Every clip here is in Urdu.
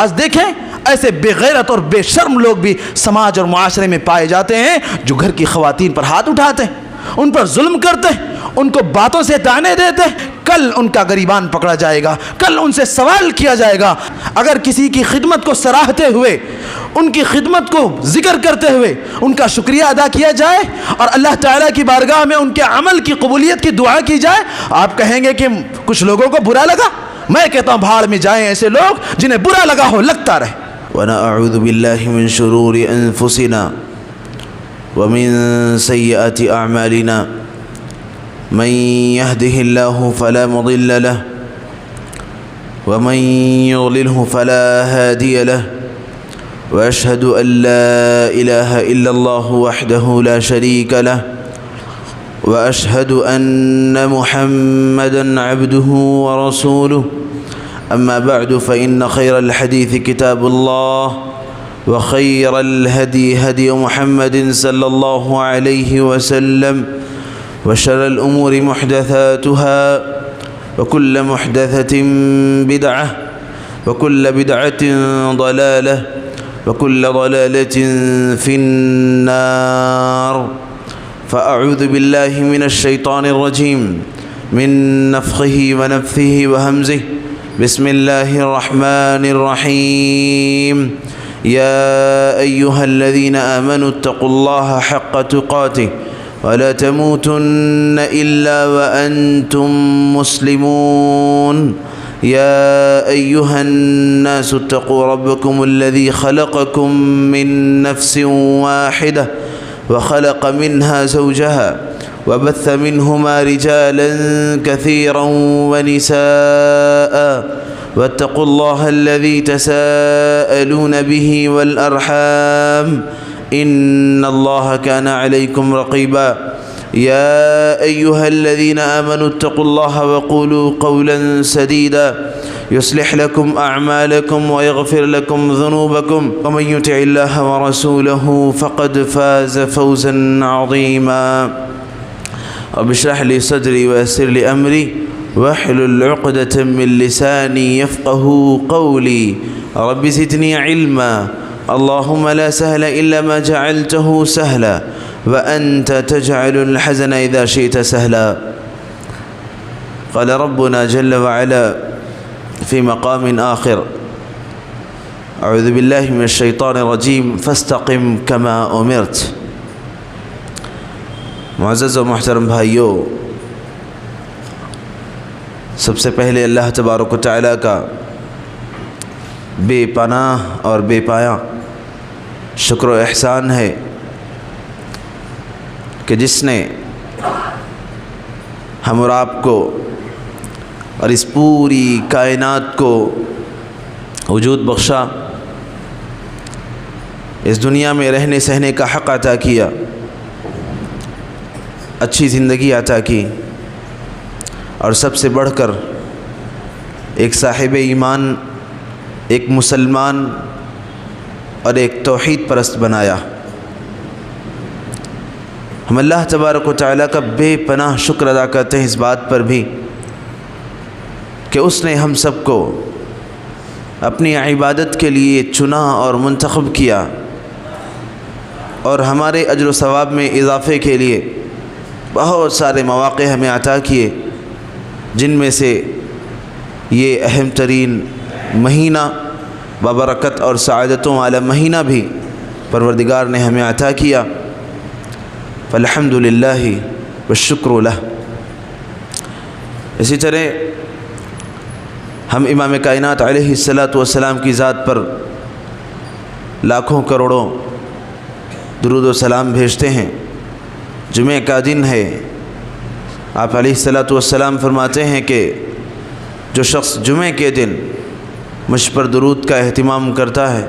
آج دیکھیں ایسے بے غیرت اور بے شرم لوگ بھی سماج اور معاشرے میں پائے جاتے ہیں جو گھر کی خواتین پر ہاتھ اٹھاتے ہیں، ان پر ظلم کرتے ہیں، ان کو باتوں سے طعنے دیتے ہیں۔ کل ان کا گریبان پکڑا جائے گا، کل ان سے سوال کیا جائے گا۔ اگر کسی کی خدمت کو سراہتے ہوئے، ان کی خدمت کو ذکر کرتے ہوئے ان کا شکریہ ادا کیا جائے اور اللہ تعالیٰ کی بارگاہ میں ان کے عمل کی قبولیت کی دعا کی جائے، آپ کہیں گے کہ کچھ لوگوں کو برا لگا؟ میں کہتا ہوں بھاڑ میں جائیں ایسے لوگ جنہیں برا لگا ہو، لگتا رہے۔ ونعوذ باللہ من شرور انفسنا ومن سیئات اعمالنا من يهده الله فلا مضل له ومن يضلله فلا هادي له وأشهد أن لا إله إلا الله وحده لا شريك له وأشهد أن محمدًا عبده ورسوله أما بعد فإن خير الحديث كتاب الله وخير الهدي هدي محمد صلى الله عليه وسلم وشر الأمور محدثاتها وكل محدثة بدعة وكل بدعة ضلالة وكل ضلالة في النار فأعوذ بالله من الشيطان الرجيم من نفخه ونفثه وهمزه بسم الله الرحمن الرحيم يا أيها الذين آمنوا اتقوا الله حق تقاته ولا تموتن إلا وأنتم مسلمون يا أيها الناس اتقوا ربكم الذي خلقكم من نفس واحدة وخلق منها زوجها وبث منهما رجالا كثيرا ونساء واتقوا الله الذي تساءلون به والأرحام إن الله كان عليكم رقيبا يا أيها الذين آمنوا اتقوا الله وقولوا قولا سديدا يصلح لكم أعمالكم ويغفر لكم ذنوبكم ومن يطع الله ورسوله فقد فاز فوزا عظيما رب اشرح لي صدري ويسر لي أمري واحلل عقدة من لساني يفقه قولي رب زدني علما اللهم لا سهل إلا ما جعلته سهلا وأنت تجعل الحزن إذا شئت سهلا قال ربنا جل وعلا في مقام آخر أعوذ بالله من الشيطان الرجيم فاستقم كما أمرت۔ معزز و محترم بھائیو، سب سے پہلے اللہ تبارک و تعالیٰ کا بے پناہ اور بے پایہ شکر و احسان ہے کہ جس نے ہم اور آپ کو اور اس پوری کائنات کو وجود بخشا، اس دنیا میں رہنے سہنے کا حق عطا کیا، اچھی زندگی عطا کی، اور سب سے بڑھ کر ایک صاحب ایمان، ایک مسلمان اور ایک توحید پرست بنایا۔ ہم اللہ تبارک و تعالیٰ کا بے پناہ شکر ادا کرتے ہیں اس بات پر بھی کہ اس نے ہم سب کو اپنی عبادت کے لیے چنا اور منتخب کیا، اور ہمارے اجر و ثواب میں اضافے کے لیے بہت سارے مواقع ہمیں عطا کیے، جن میں سے یہ اہم ترین مہینہ ببرکت اور سعادتوں والا مہینہ بھی پروردگار نے ہمیں عطا کیا، فالحمد للہ والشکر لہ۔ اسی طرح ہم امام کائنات علیہ الصلاۃ والسلام کی ذات پر لاکھوں کروڑوں درود و سلام بھیجتے ہیں۔ جمعہ کا دن ہے، آپ علیہ الصلاۃ والسلام فرماتے ہیں کہ جو شخص جمعہ کے دن مجھ پر درود کا اہتمام کرتا ہے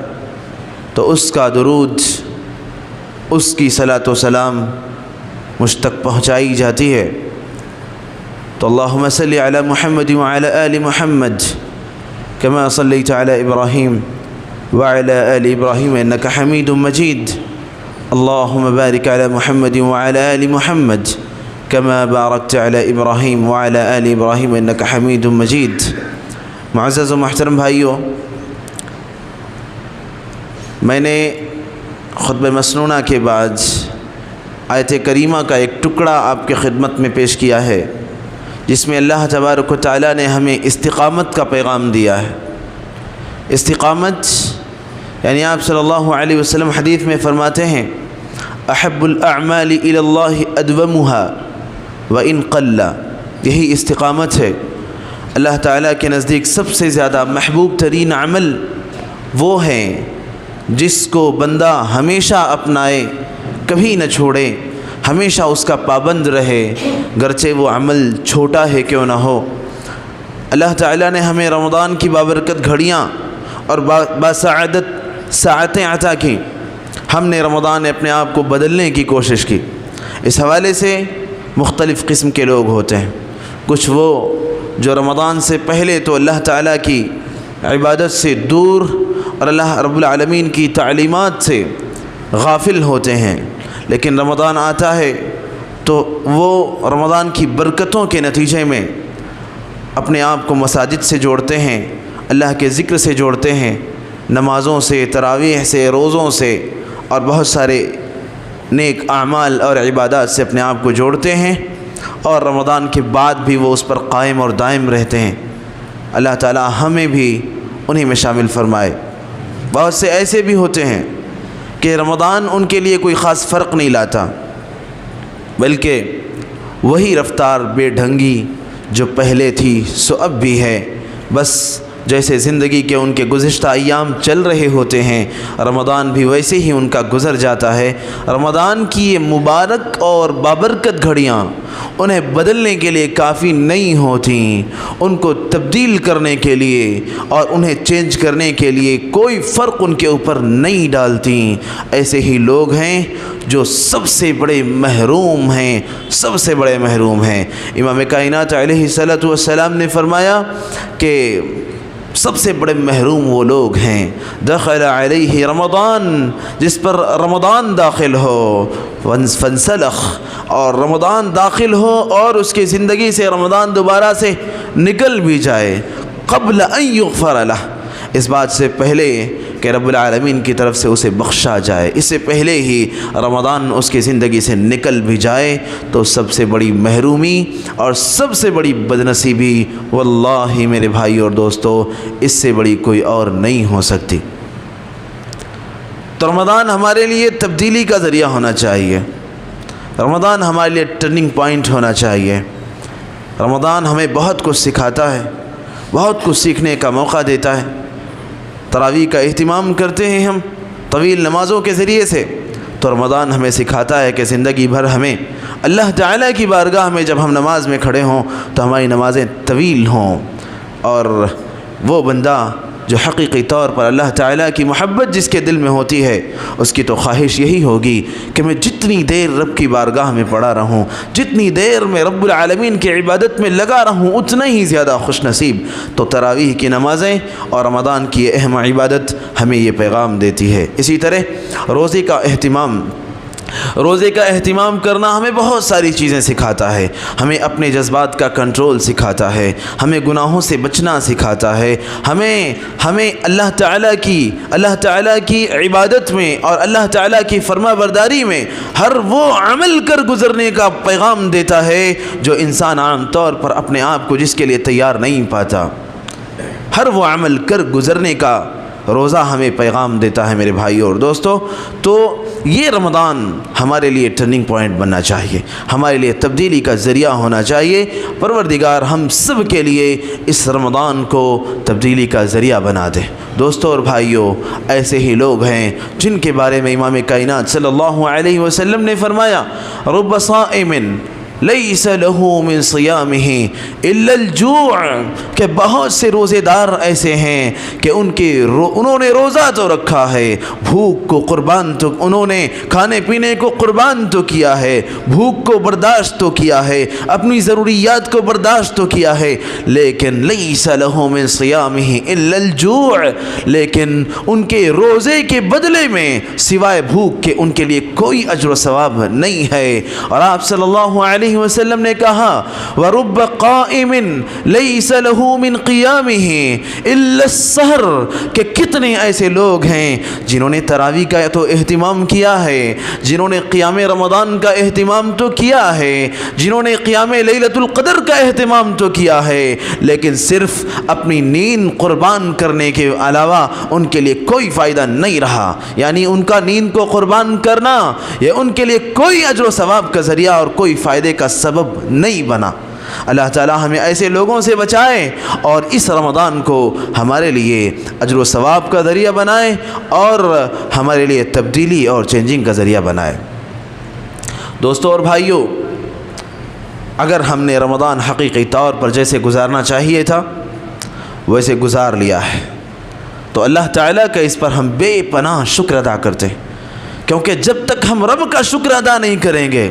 تو اس کا درود، اس کی صلاۃ و سلام مجھ تک پہنچائی جاتی ہے۔ تو اللہم صلی علی محمد وعلی آل محمد کما صلیت علی ابراہیم وعلی آل ابراہیم انک حمید مجید۔ اللہم بارک علی محمد وعلی آل محمد کما بارکت علی ابراہیم وعلی آل ابراہیم انک حمید مجید۔ معزز و محترم بھائیو، میں نے خطبہ مسنونہ کے بعد آیت کریمہ کا ایک ٹکڑا آپ کی خدمت میں پیش کیا ہے، جس میں اللہ تبارک و تعالیٰ نے ہمیں استقامت کا پیغام دیا ہے۔ استقامت یعنی آپ صلی اللہ علیہ وسلم حدیث میں فرماتے ہیں احب الاعمال الی اللہ ادومها وان قل، یہی استقامت ہے۔ اللہ تعالیٰ کے نزدیک سب سے زیادہ محبوب ترین عمل وہ ہیں جس کو بندہ ہمیشہ اپنائے، کبھی نہ چھوڑے، ہمیشہ اس کا پابند رہے، گرچہ وہ عمل چھوٹا ہے کیوں نہ ہو۔ اللہ تعالیٰ نے ہمیں رمضان کی بابرکت گھڑیاں اور باسعادت ساعتیں عطا کی۔ ہم نے رمضان میں اپنے آپ کو بدلنے کی کوشش کی۔ اس حوالے سے مختلف قسم کے لوگ ہوتے ہیں، کچھ وہ جو رمضان سے پہلے تو اللہ تعالیٰ کی عبادت سے دور اور اللہ رب العالمین کی تعلیمات سے غافل ہوتے ہیں، لیکن رمضان آتا ہے تو وہ رمضان کی برکتوں کے نتیجے میں اپنے آپ کو مساجد سے جوڑتے ہیں، اللہ کے ذکر سے جوڑتے ہیں، نمازوں سے، تراویح سے، روزوں سے اور بہت سارے نیک اعمال اور عبادات سے اپنے آپ کو جوڑتے ہیں، اور رمضان کے بعد بھی وہ اس پر قائم اور دائم رہتے ہیں۔ اللہ تعالیٰ ہمیں بھی انہی میں شامل فرمائے۔ بہت سے ایسے بھی ہوتے ہیں کہ رمضان ان کے لیے کوئی خاص فرق نہیں لاتا، بلکہ وہی رفتار بے ڈھنگی جو پہلے تھی سو اب بھی ہے، بس جیسے زندگی کے ان کے گزشتہ ایام چل رہے ہوتے ہیں، رمضان بھی ویسے ہی ان کا گزر جاتا ہے۔ رمضان کی یہ مبارک اور بابرکت گھڑیاں انہیں بدلنے کے لیے کافی نہیں ہوتیں، ان کو تبدیل کرنے کے لیے اور انہیں چینج کرنے کے لیے کوئی فرق ان کے اوپر نہیں ڈالتیں۔ ایسے ہی لوگ ہیں جو سب سے بڑے محروم ہیں، سب سے بڑے محروم ہیں۔ امام کائنات علیہ السلام نے فرمایا کہ سب سے بڑے محروم وہ لوگ ہیں دخل علیہ رمضان، جس پر رمضان داخل ہو، فانسلخ، اور رمضان داخل ہو اور اس کی زندگی سے رمضان دوبارہ سے نکل بھی جائے، قبل ان یغفر لہ، اس بات سے پہلے کہ رب العالمین کی طرف سے اسے بخشا جائے، اس سے پہلے ہی رمضان اس کی زندگی سے نکل بھی جائے، تو سب سے بڑی محرومی اور سب سے بڑی بدنصیبی واللہ میرے بھائی اور دوستو اس سے بڑی کوئی اور نہیں ہو سکتی۔ تو رمضان ہمارے لیے تبدیلی کا ذریعہ ہونا چاہیے، رمضان ہمارے لیے ٹرننگ پوائنٹ ہونا چاہیے۔ رمضان ہمیں بہت کچھ سکھاتا ہے، بہت کچھ سیکھنے کا موقع دیتا ہے۔ تراویح کا اہتمام کرتے ہیں ہم طویل نمازوں کے ذریعے سے، تو رمضان ہمیں سکھاتا ہے کہ زندگی بھر ہمیں اللہ تعالیٰ کی بارگاہ میں جب ہم نماز میں کھڑے ہوں تو ہماری نمازیں طویل ہوں، اور وہ بندہ جو حقیقی طور پر اللہ تعالیٰ کی محبت جس کے دل میں ہوتی ہے، اس کی تو خواہش یہی ہوگی کہ میں جتنی دیر رب کی بارگاہ میں پڑا رہوں، جتنی دیر میں رب العالمین کی عبادت میں لگا رہوں، اتنا ہی زیادہ خوش نصیب۔ تو تراویح کی نمازیں اور رمضان کی اہم عبادت ہمیں یہ پیغام دیتی ہے۔ اسی طرح روزے کا اہتمام کرنا ہمیں بہت ساری چیزیں سکھاتا ہے، ہمیں اپنے جذبات کا کنٹرول سکھاتا ہے، ہمیں گناہوں سے بچنا سکھاتا ہے، ہمیں اللہ تعالیٰ کی عبادت میں اور اللہ تعالیٰ کی فرما برداری میں ہر وہ عمل کر گزرنے کا پیغام دیتا ہے جو انسان عام طور پر اپنے آپ کو جس کے لیے تیار نہیں پاتا، ہر وہ عمل کر گزرنے کا روزہ ہمیں پیغام دیتا ہے میرے بھائی اور دوستو۔ تو یہ رمضان ہمارے لیے ٹرننگ پوائنٹ بننا چاہیے، ہمارے لیے تبدیلی کا ذریعہ ہونا چاہیے۔ پروردگار ہم سب کے لیے اس رمضان کو تبدیلی کا ذریعہ بنا دے۔ دوستو اور بھائیو، ایسے ہی لوگ ہیں جن کے بارے میں امام کائنات صلی اللہ علیہ وسلم نے فرمایا رب صائم لیس لہ من صیامہ الا الجوع، کہ بہت سے روزے دار ایسے ہیں کہ انہوں نے روزہ تو رکھا ہے، بھوک کو قربان تو انہوں نے کھانے پینے کو قربان تو کیا ہے، بھوک کو برداشت تو کیا ہے، اپنی ضروریات کو برداشت تو کیا ہے، لیکن لیس لہ من صیامہ الا الجوع، لیکن ان کے روزے کے بدلے میں سوائے بھوک کے ان کے لیے کوئی اجر و ثواب نہیں ہے۔ اور آپ صلی اللہ علیہ علیہ وسلم نے کہا وَرُبَّ قَائِمٍ لَيْسَ لَهُ مِنْ قِيَامِهِ إِلَّا السَّحْرُ کہ کتنے ایسے لوگ ہیں جنہوں نے تراویح کا تو اہتمام کیا ہے، جنہوں نے قیام رمضان کا اہتمام تو کیا ہے، جنہوں نے قیام لیلۃ القدر کا اہتمام تو کیا ہے، لیکن صرف اپنی نیند قربان کرنے کے علاوہ ان کے لیے کوئی فائدہ نہیں رہا، یعنی ان کا نیند کو قربان کرنا یہ ان کے لیے کوئی اجر و ثواب کا ذریعہ اور کوئی فائدے کا سبب نہیں بنا۔ اللہ تعالی ہمیں ایسے لوگوں سے بچائے اور اس رمضان کو ہمارے لیے اجر و ثواب کا ذریعہ بنائے اور ہمارے لیے تبدیلی اور چینجنگ کا ذریعہ بنائے۔ دوستو اور بھائیوں، اگر ہم نے رمضان حقیقی طور پر جیسے گزارنا چاہیے تھا ویسے گزار لیا ہے تو اللہ تعالیٰ کا اس پر ہم بے پناہ شکر ادا کرتے ہیں، کیونکہ جب تک ہم رب کا شکر ادا نہیں کریں گے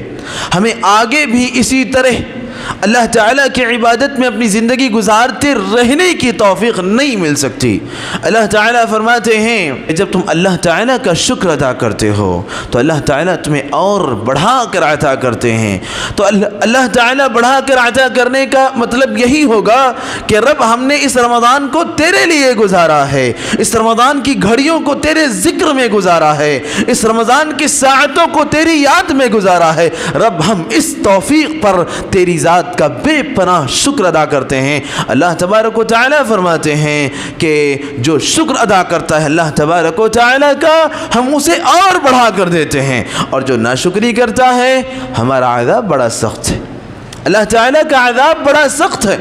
ہمیں آگے بھی اسی طرح اللہ تعالیٰ کی عبادت میں اپنی زندگی گزارتے رہنے کی توفیق نہیں مل سکتی۔ اللہ تعالیٰ فرماتے ہیں جب تم اللہ تعالیٰ کا شکر ادا کرتے ہو تو اللہ تعالیٰ تمہیں اور بڑھا کر عطا کرتے ہیں۔ تو اللہ تعالیٰ بڑھا کر عطا کرنے کا مطلب یہی ہوگا کہ رب ہم نے اس رمضان کو تیرے لیے گزارا ہے، اس رمضان کی گھڑیوں کو تیرے ذکر میں گزارا ہے، اس رمضان کی ساعتوں کو تیری یاد میں گزارا ہے۔ رب ہم اس توفیق پر تیری ذات کا بے پناہ شکر ادا کرتے ہیں۔ اللہ تبارک و تعالیٰ فرماتے ہیں کہ جو شکر ادا کرتا ہے اللہ تبارک و تعالیٰ کا ہم اسے اور بڑھا کر دیتے ہیں، اور جو ناشکری کرتا ہے ہمارا عذاب بڑا سخت ہے۔ اللہ تعالیٰ کا عذاب بڑا سخت ہے،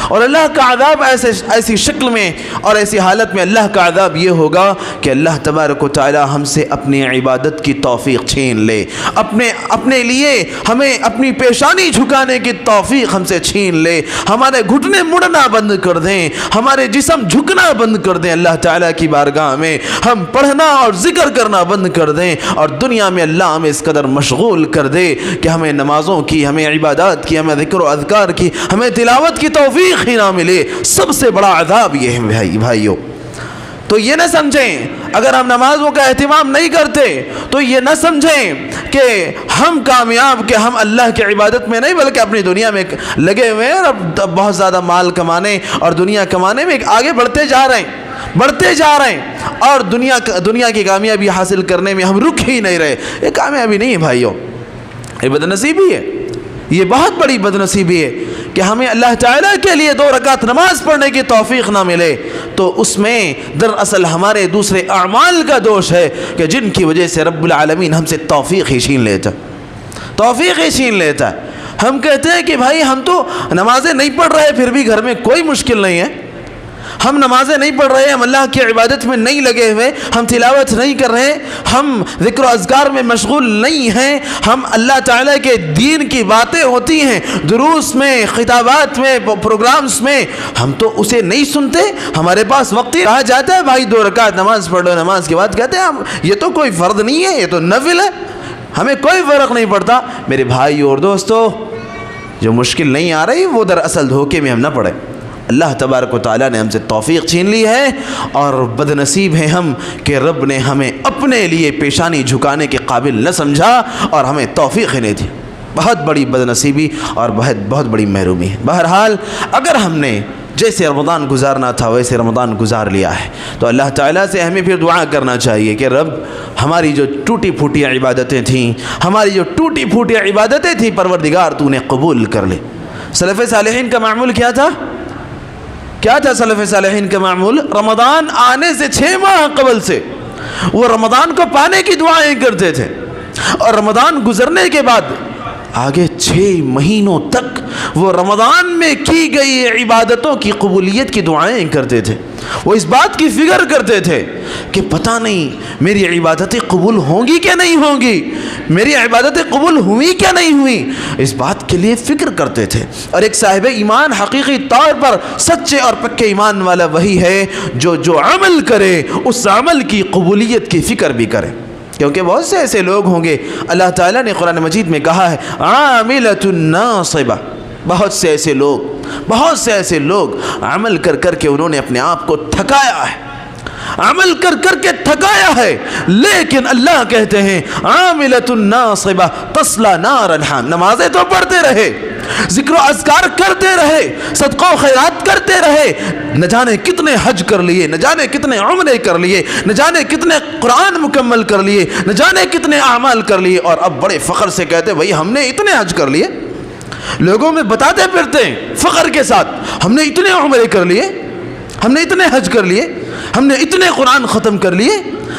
اور اللہ کا عذاب ایسی شکل میں اور ایسی حالت میں اللہ کا عذاب یہ ہوگا کہ اللہ تبارک و تعالی ہم سے اپنی عبادت کی توفیق چھین لے، اپنے لیے ہمیں اپنی پیشانی جھکانے کی توفیق ہم سے چھین لے، ہمارے گھٹنے مڑنا بند کر دیں، ہمارے جسم جھکنا بند کر دیں، اللہ تعالیٰ کی بارگاہ میں ہم پڑھنا اور ذکر کرنا بند کر دیں، اور دنیا میں اللہ ہمیں اس قدر مشغول کر دے کہ ہمیں نمازوں کی، ہمیں عبادات کی، ہمیں ذکر و اذکار کی، ہمیں تلاوت کی توفیق ہی نہ ملے۔ سب سے بڑا عذاب یہ ہے بھائیوں۔ تو یہ نہ سمجھیں اگر ہم نمازوں کا اہتمام نہیں کرتے تو یہ نہ سمجھیں کہ ہم کامیاب، کہ ہم اللہ کی عبادت میں نہیں بلکہ اپنی دنیا میں لگے ہوئے ہیں اور بہت زیادہ مال کمانے اور دنیا کمانے میں آگے بڑھتے جا رہے ہیں اور دنیا کی کامیابی حاصل کرنے میں ہم رک ہی نہیں رہے۔ یہ کامیابی نہیں ہے بھائیوں، یہ بدنصیبی ہے، یہ بہت بڑی بدنصیبی ہے کہ ہمیں اللہ تعالیٰ کے لیے 2 رکعت نماز پڑھنے کی توفیق نہ ملے، تو اس میں دراصل ہمارے دوسرے اعمال کا دوش ہے کہ جن کی وجہ سے رب العالمین ہم سے توفیق ہی چھین لیتا ہے۔ ہم کہتے ہیں کہ بھائی ہم تو نمازیں نہیں پڑھ رہے پھر بھی گھر میں کوئی مشکل نہیں ہے، ہم نمازیں نہیں پڑھ رہے، ہم اللہ کی عبادت میں نہیں لگے ہوئے، ہم تلاوت نہیں کر رہے، ہم ذکر و اذکار میں مشغول نہیں ہیں، ہم اللہ تعالیٰ کے دین کی باتیں ہوتی ہیں دروس میں، خطابات میں، پروگرامز میں، ہم تو اسے نہیں سنتے، ہمارے پاس وقت ہی کہا جاتا ہے بھائی 2 رکعت نماز پڑھ لو، نماز کے بعد کہتے ہیں ہم یہ تو کوئی فرض نہیں ہے، یہ تو نفل ہے، ہمیں کوئی فرق نہیں پڑتا۔ میرے بھائی اور دوستو، جو مشکل نہیں آ رہی وہ دراصل دھوکے میں ہم نہ پڑے۔ اللہ تبارک و تعالیٰ نے ہم سے توفیق چھین لی ہے، اور بدنصیب ہیں ہم کہ رب نے ہمیں اپنے لیے پیشانی جھکانے کے قابل نہ سمجھا اور ہمیں توفیق ہی نہیں دی۔ بہت بڑی بدنصیبی اور بہت بڑی محرومی ہے۔ بہرحال اگر ہم نے جیسے رمضان گزارنا تھا ویسے رمضان گزار لیا ہے تو اللہ تعالیٰ سے ہمیں پھر دعا کرنا چاہیے کہ رب ہماری جو ٹوٹی پھوٹی عبادتیں تھیں پروردگار تو نے قبول کر لے۔ سلف صالحین کا معمول کیا تھا سلف صالحین کا معمول؟ رمضان آنے سے 6 ماہ قبل سے وہ رمضان کو پانے کی دعائیں کرتے تھے، اور رمضان گزرنے کے بعد آگے 6 مہینوں تک وہ رمضان میں کی گئی عبادتوں کی قبولیت کی دعائیں کرتے تھے۔ وہ اس بات کی فکر کرتے تھے کہ پتہ نہیں میری عبادتیں قبول ہوں گی کیا نہیں ہوں گی، میری عبادتیں قبول ہوئی کیا نہیں ہوئی، اس بات کے لیے فکر کرتے تھے۔ اور ایک صاحب ایمان حقیقی طور پر سچے اور پکے ایمان والا وہی ہے جو عمل کرے اس عمل کی قبولیت کی فکر بھی کرے، کیونکہ بہت سے ایسے لوگ ہوں گے، اللہ تعالیٰ نے قرآن مجید میں کہا ہے عاملۃ ناصبہ، بہت سے ایسے لوگ عمل کر کے انہوں نے اپنے آپ کو تھکایا ہے، عمل کر کر کے تھکایا ہے، لیکن اللہ کہتے ہیں عاملۃ ناصبہ تصلی نارا حامیہ، نمازیں تو پڑھتے رہے، ذکر و اذکار کرتے رہے، صدقہ و خیرات کرتے رہے، نہ جانے کتنے حج کر لیے، نہ جانے کتنے عمرے کر لیے، نہ جانے کتنے قرآن مکمل کر لیے، نہ جانے کتنے اعمال کر لیے، اور اب بڑے فخر سے کہتے بھائی ہم نے اتنے حج کر لیے، لوگوں میں بتاتے پھرتے ہیں فخر کے ساتھ ہم نے اتنے عمرے کر لیے، ہم نے اتنے حج کر لیے، ہم نے اتنے قرآن ختم کر لیے۔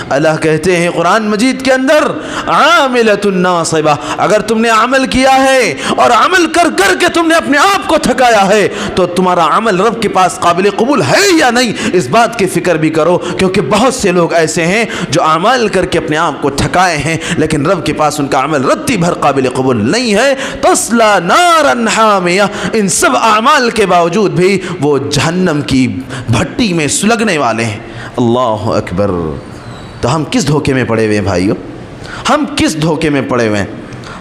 اللہ کہتے ہیں قرآن مجید کے اندر عاملۃ ناصبہ، اگر تم نے عمل کیا ہے اور عمل کر کر کے تم نے اپنے آپ کو تھکایا ہے تو تمہارا عمل رب کے پاس قابل قبول ہے یا نہیں، اس بات کی فکر بھی کرو، کیونکہ بہت سے لوگ ایسے ہیں جو اعمال کر کے اپنے آپ کو تھکائے ہیں لیکن رب کے پاس ان کا عمل رتی بھر قابل قبول نہیں ہے۔ تصلی نارا حامیہ، ان سب اعمال کے باوجود بھی وہ جہنم کی بھٹی میں سلگنے والے ہیں۔ اللہ اکبر۔ تو ہم کس دھوکے میں پڑے ہوئے ہیں بھائیو؟ ہم کس دھوکے میں پڑے ہوئے ہیں؟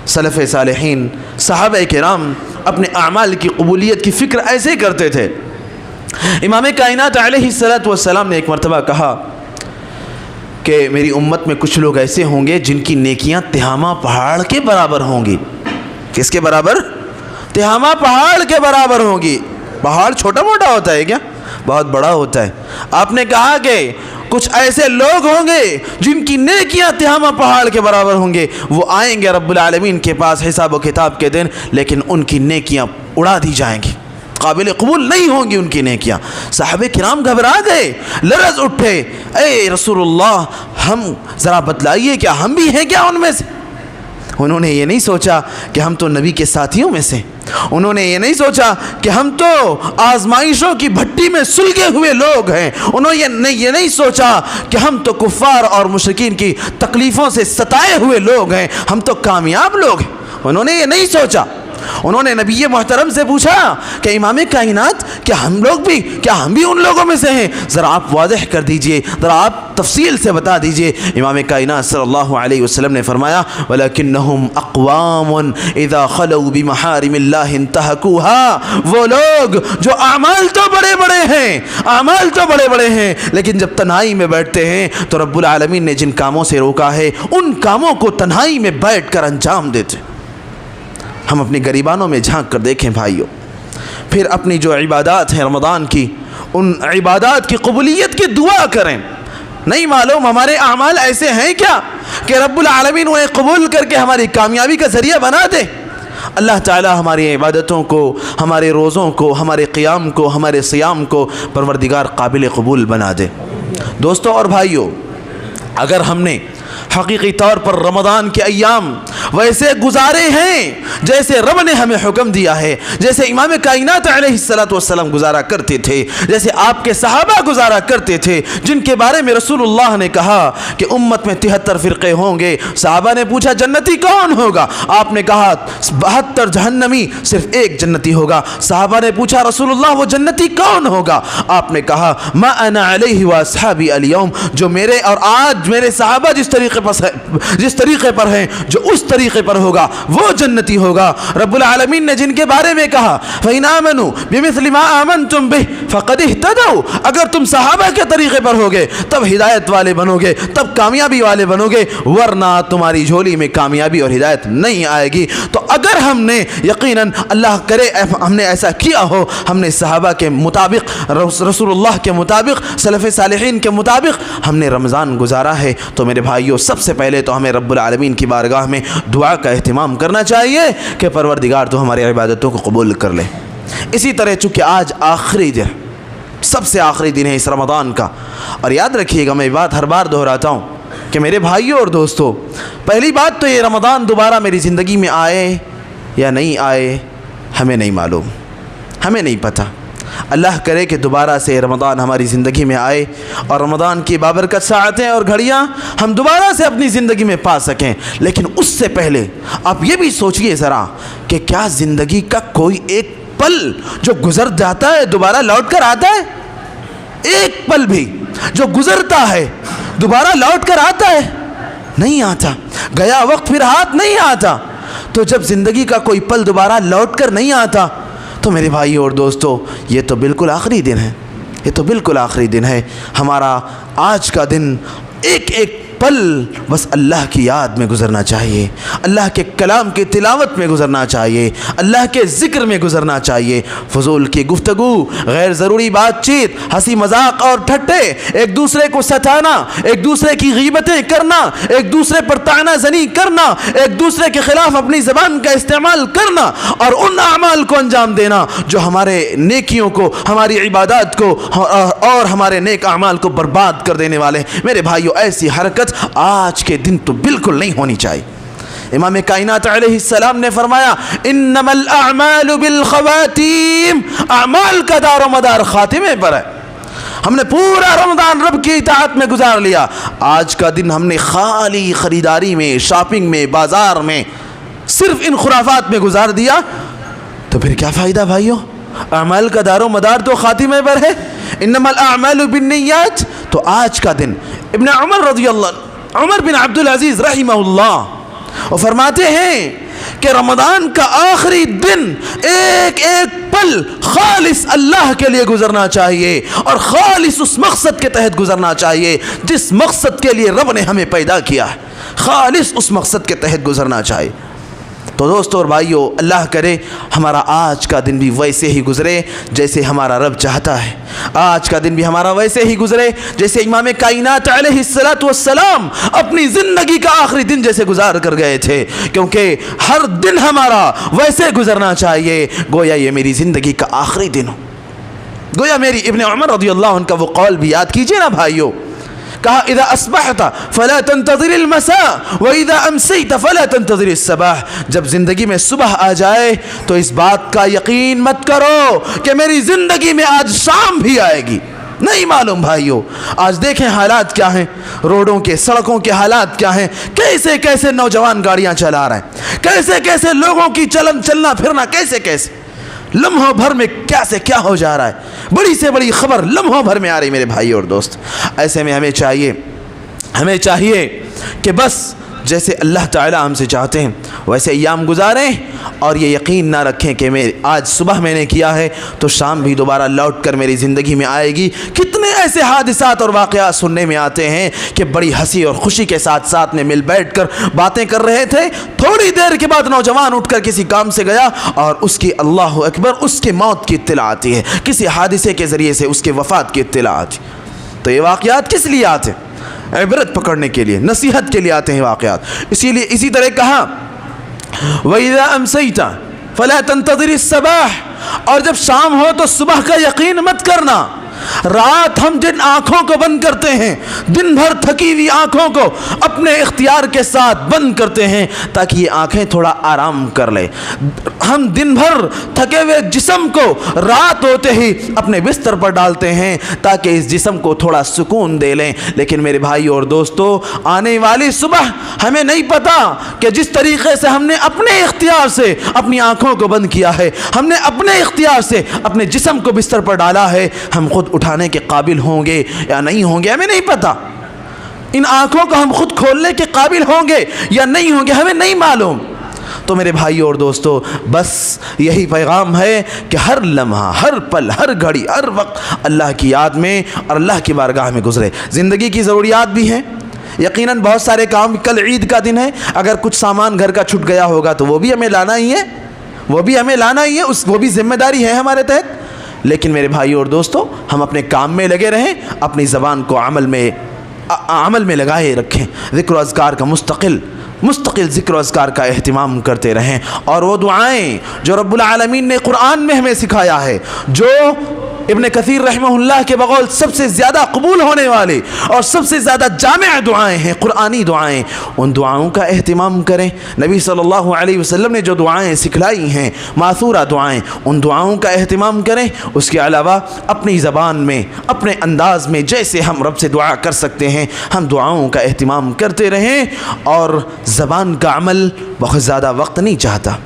سلف صالحین صحابہ کرام اپنے اعمال کی قبولیت کی فکر ایسے کرتے تھے۔ امام کائنات علیہ السلام نے ایک مرتبہ کہا کہ میری امت میں کچھ لوگ ایسے ہوں گے جن کی نیکیاں تہامہ پہاڑ کے برابر ہوں گی۔ کس کے برابر؟ تہامہ پہاڑ کے برابر ہوں گی۔ پہاڑ چھوٹا موٹا ہوتا ہے کیا؟ بہت بڑا ہوتا ہے۔ آپ نے کہا کہ کچھ ایسے لوگ ہوں گے جن کی نیکیاں تہامہ پہاڑ کے برابر ہوں گے، وہ آئیں گے رب العالمین کے پاس حساب و کتاب کے دن، لیکن ان کی نیکیاں اڑا دی جائیں گی، قابل قبول نہیں ہوں گی ان کی نیکیاں۔ صحابہ کرام گھبرا گئے، لرز اٹھے، اے رسول اللہ ہم ذرا بتلائیے کیا ہم بھی ہیں کیا ان میں سے؟ انہوں نے یہ نہیں سوچا کہ ہم تو نبی کے ساتھیوں میں سے، انہوں نے یہ نہیں سوچا کہ ہم تو آزمائشوں کی بھٹی میں سلگے ہوئے لوگ ہیں، انہوں نے یہ نہیں سوچا کہ ہم تو کفار اور مشرکین کی تکلیفوں سے ستائے ہوئے لوگ ہیں، ہم تو کامیاب لوگ ہیں۔ انہوں نے یہ نہیں سوچا۔ انہوں نے نبی محترم سے پوچھا کہ امام کائنات کیا ہم بھی ان لوگوں میں سے ہیں؟ ذرا آپ واضح کر دیجئے، ذرا آپ تفصیل سے بتا دیجئے۔ امام کائنات صلی اللہ علیہ وسلم نے فرمایا وَلَكِنَّهُمْ أَقْوَامٌ إِذَا خَلَوْا بِمَحَارِمِ اللَّهِ انْتَهَكُوهَا، وہ لوگ جو اعمال تو بڑے بڑے ہیں لیکن جب تنہائی میں بیٹھتے ہیں تو رب العالمین نے جن کاموں سے روکا ہے ان کاموں کو تنہائی میں بیٹھ کر انجام دیتے۔ ہم اپنی گریبانوں میں جھانک کر دیکھیں بھائیوں، پھر اپنی جو عبادات ہیں رمضان کی، ان عبادات کی قبولیت کی دعا کریں۔ نہیں معلوم ہمارے اعمال ایسے ہیں کیا کہ رب العالمین انہیں قبول کر کے ہماری کامیابی کا ذریعہ بنا دے۔ اللہ تعالی ہماری عبادتوں کو، ہمارے روزوں کو، ہمارے قیام کو، ہمارے صیام کو پروردگار قابل قبول بنا دے۔ دوستو اور بھائیوں، اگر ہم نے حقیقی طور پر رمضان کے ایام ویسے گزارے ہیں جیسے رب نے ہمیں حکم دیا ہے، جیسے امام کائنات علیہ السلام گزارا کرتے تھے، جیسے آپ کے صحابہ گزارا کرتے تھے، جن کے بارے میں رسول اللہ نے کہا کہ امت میں 73 فرقے ہوں گے۔ صحابہ نے پوچھا جنتی کون ہوگا؟ آپ نے کہا 72 جہنمی، صرف ایک جنتی ہوگا۔ صحابہ نے پوچھا رسول اللہ وہ جنتی کون ہوگا؟ آپ نے کہا ما انا علیہ واصحابی اليوم، جو میرے اور آج میرے صحابہ جس طریقے پر ہیں، جو اس طریقے پر ہوگا وہ جنتی ہوگا۔ رب العالمین نے جن کے بارے میں کہا فَإِنْ آمَنُوا بِمِثْلِ مَا آمَنْتُمْ بِهِ فَقَدِ اهْتَدَوْا، اگر تم صحابہ کے طریقے پر ہوگے تب ہدایت والے بنو گے، تب کامیابی والے بنو گے، ورنہ تمہاری جھولی میں کامیابی اور ہدایت نہیں آئے گی۔ تو اگر ہم نے یقیناً اللہ کرے ہم نے ایسا کیا ہو، ہم نے صحابہ کے مطابق، رسول اللہ کے مطابق، سلف صالحین کے مطابق ہم نے رمضان گزارا ہے، تو میرے بھائیوں سب سے پہلے تو ہمیں رب العالمین کی بارگاہ میں دعا کا اہتمام کرنا چاہیے کہ پروردگار تو ہماری عبادتوں کو قبول کر لے۔ اسی طرح چونکہ آج آخری دن، سب سے آخری دن ہے اس رمضان کا، اور یاد رکھیے گا میں بات ہر بار دہراتا ہوں کہ میرے بھائیوں اور دوستوں، پہلی بات تو یہ رمضان دوبارہ میری زندگی میں آئے یا نہیں آئے ہمیں نہیں معلوم، ہمیں نہیں پتہ۔ اللہ کرے کہ دوبارہ سے رمضان ہماری زندگی میں آئے اور رمضان کی بابرکت ساعتیں اور گھڑیاں ہم دوبارہ سے اپنی زندگی میں پا سکیں، لیکن اس سے پہلے آپ یہ بھی سوچئے ذرا کہ کیا زندگی کا کوئی ایک پل جو گزر جاتا ہے دوبارہ لوٹ کر آتا ہے؟ ایک پل بھی جو گزرتا ہے دوبارہ لوٹ کر آتا ہے؟ نہیں آتا۔ گیا وقت پھر ہاتھ نہیں آتا۔ تو جب زندگی کا کوئی پل دوبارہ لوٹ کر نہیں آتا تو میرے بھائی اور دوستو یہ تو بالکل آخری دن ہے، یہ تو بالکل آخری دن ہے ہمارا. آج کا دن ایک ایک پل بس اللہ کی یاد میں گزرنا چاہیے, اللہ کے کلام کی تلاوت میں گزرنا چاہیے, اللہ کے ذکر میں گزرنا چاہیے. فضول کی گفتگو, غیر ضروری بات چیت, ہنسی مذاق اور ٹھٹے, ایک دوسرے کو ستانا, ایک دوسرے کی غیبتیں کرنا, ایک دوسرے پر طعنہ زنی کرنا, ایک دوسرے کے خلاف اپنی زبان کا استعمال کرنا اور ان اعمال کو انجام دینا جو ہمارے نیکیوں کو, ہماری عبادات کو اور ہمارے نیک اعمال کو برباد کر دینے والے. میرے بھائیو, ایسی حرکت آج کے دن تو بالکل نہیں ہونی چاہیے. امام کائنات علیہ السلام نے فرمایا انما الاعمال بالخواتیم, اعمال کا دار و مدار خاتمے پر ہے. ہم نے پورا رمضان رب کی اطاعت میں گزار لیا, آج کا دن ہم نے خالی خریداری میں, شاپنگ میں, بازار میں, صرف ان خرافات میں گزار دیا, تو پھر کیا فائدہ بھائیو؟ اعمال کا دار و مدار تو خاتمے پر ہے. انما الاعمال بالنیات. تو آج کا دن ابن عمر بن عبد العزیز رحمہ اللہ وہ فرماتے ہیں کہ رمضان کا آخری دن ایک ایک پل خالص اللہ کے لیے گزرنا چاہیے اور خالص اس مقصد کے تحت گزرنا چاہیے جس مقصد کے لیے رب نے ہمیں پیدا کیا ہے. خالص اس مقصد کے تحت گزرنا چاہیے. تو دوستو اور بھائیو, اللہ کرے ہمارا آج کا دن بھی ویسے ہی گزرے جیسے ہمارا رب چاہتا ہے. آج کا دن بھی ہمارا ویسے ہی گزرے جیسے امام کائنات علیہ السلام اپنی زندگی کا آخری دن جیسے گزار کر گئے تھے, کیونکہ ہر دن ہمارا ویسے گزرنا چاہیے گویا یہ میری زندگی کا آخری دن ہو. گویا میری ابن عمر رضی اللہ عنہ کا وہ قول بھی یاد کیجئے نا بھائیو, کہا اذا اصبحت فلا تنتظر المساء واذا امسيت فلا تنتظر الصباح. جب زندگی میں صبح آ جائے تو اس بات کا یقین مت کرو کہ میری زندگی میں آج شام بھی آئے گی. نہیں معلوم بھائیو, آج دیکھیں حالات کیا ہیں, روڈوں کے, سڑکوں کے حالات کیا ہیں, کیسے کیسے نوجوان گاڑیاں چلا رہے ہیں, کیسے کیسے لوگوں کی چلنا پھرنا, کیسے کیسے لمحوں بھر میں کیا سے کیا ہو جا رہا ہے. بڑی سے بڑی خبر لمحوں بھر میں آ رہی میرے بھائی اور دوست. ایسے میں ہمیں چاہیے کہ بس جیسے اللہ تعالیٰ ہم سے چاہتے ہیں ویسے ایام گزاریں اور یہ یقین نہ رکھیں کہ آج صبح میں نے کیا ہے تو شام بھی دوبارہ لوٹ کر میری زندگی میں آئے گی. کتنے ایسے حادثات اور واقعات سننے میں آتے ہیں کہ بڑی ہنسی اور خوشی کے ساتھ ساتھ میں مل بیٹھ کر باتیں کر رہے تھے, تھوڑی دیر کے بعد نوجوان اٹھ کر کسی کام سے گیا اور اس کی اللہ اکبر اس کی موت کی اطلاع آتی ہے, کسی حادثے کے ذریعے سے اس کے وفات کی اطلاع آتی. تو یہ واقعات کس لیے آتے ہیں؟ عبرت پکڑنے کے لیے, نصیحت کے لیے آتے ہیں واقعات. اسی طرح کہا وَإِذَا أَمْسَيْتَ فَلَا تَنْتَظِرِ الصَّبَاحَ, اور جب شام ہو تو صبح کا یقین مت کرنا. رات ہم جن آنکھوں کو بند کرتے ہیں, دن بھر تھکی ہوئی آنکھوں کو اپنے اختیار کے ساتھ بند کرتے ہیں تاکہ یہ آنکھیں تھوڑا آرام کر لیں. ہم دن بھر تھکے ہوئے جسم کو رات ہوتے ہی اپنے بستر پر ڈالتے ہیں تاکہ اس جسم کو تھوڑا سکون دے لیں. لیکن میرے بھائی اور دوستو, آنے والی صبح ہمیں نہیں پتا کہ جس طریقے سے ہم نے اپنے اختیار سے اپنی آنکھوں کو بند کیا ہے, ہم نے اپنے اختیار سے اپنے جسم کو بستر پر ڈالا ہے, ہم خود اٹھانے کے قابل ہوں گے یا نہیں ہوں گے ہمیں نہیں پتا. ان آنکھوں کو ہم خود کھولنے کے قابل ہوں گے یا نہیں ہوں گے ہمیں نہیں معلوم. تو میرے بھائی اور دوستو, بس یہی پیغام ہے کہ ہر لمحہ, ہر پل, ہر گھڑی, ہر وقت اللہ کی یاد میں اور اللہ کی بارگاہ میں گزرے. زندگی کی ضروریات بھی ہیں, یقیناً بہت سارے کام. کل عید کا دن ہے, اگر کچھ سامان گھر کا چھٹ گیا ہوگا تو وہ بھی ہمیں لانا ہی ہے, وہ بھی ذمہ داری ہے ہمارے تحت. لیکن میرے بھائی اور دوستو, ہم اپنے کام میں لگے رہیں, اپنی زبان کو عمل میں لگائے رکھیں. ذکر و اذکار کا مستقل ذکر و اذکار کا اہتمام کرتے رہیں, اور وہ دعائیں جو رب العالمین نے قرآن میں ہمیں سکھایا ہے, جو ابن کثیر رحمہ اللہ کے بقول سب سے زیادہ قبول ہونے والے اور سب سے زیادہ جامع دعائیں ہیں, قرآنی دعائیں, ان دعاؤں کا اہتمام کریں. نبی صلی اللہ علیہ وسلم نے جو دعائیں سکھلائی ہیں, ماثورہ دعائیں, ان دعاؤں کا اہتمام کریں. اس کے علاوہ اپنی زبان میں, اپنے انداز میں جیسے ہم رب سے دعا کر سکتے ہیں, ہم دعاؤں کا اہتمام کرتے رہیں. اور زبان کا عمل بہت زیادہ وقت نہیں چاہتا,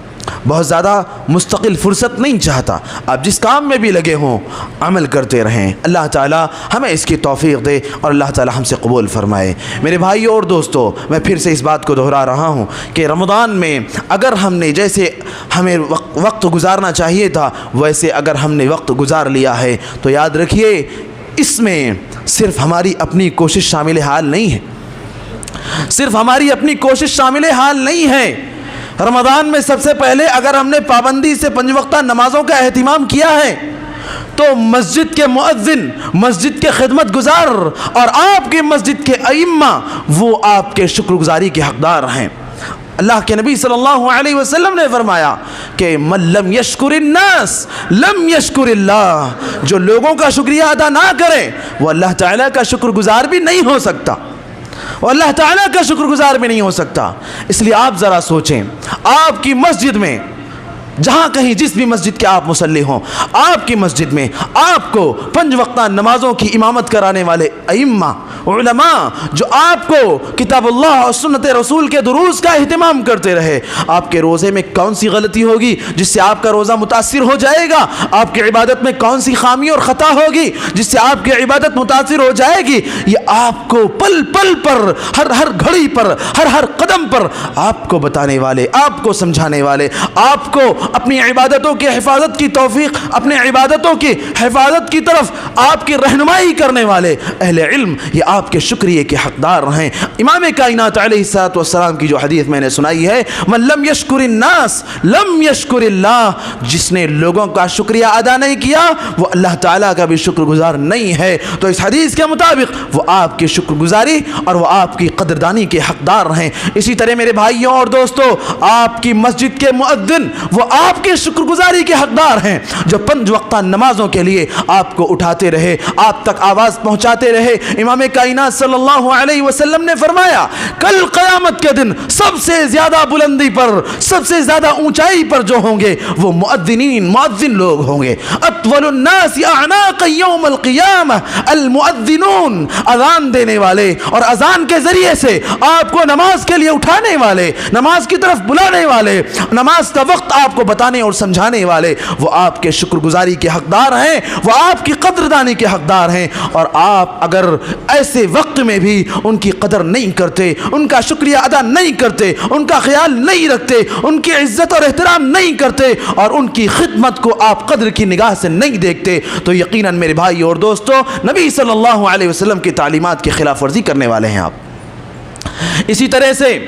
بہت زیادہ مستقل فرصت نہیں چاہتا. آپ جس کام میں بھی لگے ہوں عمل کرتے رہیں. اللہ تعالیٰ ہمیں اس کی توفیق دے اور اللہ تعالیٰ ہم سے قبول فرمائے. میرے بھائیو اور دوستو, میں پھر سے اس بات کو دہرا رہا ہوں کہ رمضان میں اگر ہم نے جیسے ہمیں وقت گزارنا چاہیے تھا ویسے اگر ہم نے وقت گزار لیا ہے تو یاد رکھیے اس میں صرف ہماری اپنی کوشش شامل حال نہیں ہے، صرف ہماری اپنی کوشش شامل حال نہیں ہے۔ رمضان میں سب سے پہلے اگر ہم نے پابندی سے 5 وقتہ نمازوں کا اہتمام کیا ہے تو مسجد کے مؤذن، مسجد کے خدمت گزار اور آپ کی مسجد کے ائمہ وہ آپ کے شکر گزاری کے حقدار ہیں۔ اللہ کے نبی صلی اللہ علیہ وسلم نے فرمایا کہ من لم یشکر الناس لم یشکر اللہ، جو لوگوں کا شکریہ ادا نہ کرے وہ اللہ تعالیٰ کا شکر گزار بھی نہیں ہو سکتا، وہ اللہ تعالیٰ کا شکر گزار بھی نہیں ہو سکتا۔ اس لیے آپ ذرا سوچیں، آپ کی مسجد میں جہاں کہیں جس بھی مسجد کے آپ مصلی ہوں، آپ کی مسجد میں آپ کو 5 وقتہ نمازوں کی امامت کرانے والے ائمہ علماء جو آپ کو کتاب اللہ اور سنت رسول کے دروس کا اہتمام کرتے رہے، آپ کے روزے میں کون سی غلطی ہوگی جس سے آپ کا روزہ متاثر ہو جائے گا؟ آپ کی عبادت میں کون سی خامی اور خطا ہوگی جس سے آپ کی عبادت متاثر ہو جائے گی؟ یہ آپ کو پل پل پر، ہر گھڑی پر، ہر قدم پر آپ کو بتانے والے، آپ کو سمجھانے والے، آپ کو اپنی عبادتوں کی حفاظت کی توفیق، اپنے عبادتوں کی حفاظت کی طرف آپ کی رہنمائی کرنے والے اہل علم، یہ آپ کے شکریہ کے حقدار ہیں۔ امام کائنات علیہ الصلوۃ والسلام کی جو حدیث میں نے سنائی ہے، من لم یشکر الناس لم یشکر اللہ، جس نے لوگوں کا شکریہ ادا نہیں کیا وہ اللہ تعالیٰ کا بھی شکر گزار نہیں ہے۔ تو اس حدیث کے مطابق وہ آپ کی شکر گزاری اور وہ آپ کی قدردانی کے حقدار ہیں۔ اسی طرح میرے بھائیوں اور دوستوں، آپ کی مسجد کے مؤذن وہ آپ کے شکر گزاری کے حقدار ہیں، جو 5 وقتہ نمازوں کے لیے آپ کو اٹھاتے رہے، آپ تک آواز پہنچاتے رہے۔ امام کائنات صلی اللہ علیہ وسلم نے فرمایا کل قیامت کے دن سب سے زیادہ بلندی پر، سب سے زیادہ اونچائی پر جو ہوں گے وہ مؤذن لوگ ہوں گے۔ اطول الناس اعناقا یوم القیامہ المؤذنون، اذان دینے والے اور اذان کے ذریعے سے آپ کو نماز کے لیے اٹھانے والے، نماز کی طرف بلانے والے، نماز کا وقت آپ کو بتانے اور سمجھانے والے، وہ آپ کے شکر گزاری کے حقدار ہیں، وہ آپ کی قدردانی کے حقدار ہیں۔ اور آپ اگر ایسے وقت میں بھی ان کی قدر نہیں کرتے، ان کا شکریہ ادا نہیں کرتے، ان کا خیال نہیں رکھتے، ان کی عزت اور احترام نہیں کرتے اور ان کی خدمت کو آپ قدر کی نگاہ سے نہیں دیکھتے، تو یقیناً میرے بھائی اور دوستو نبی صلی اللہ علیہ وسلم کی تعلیمات کی خلاف ورزی کرنے والے ہیں آپ۔ اسی طرح سے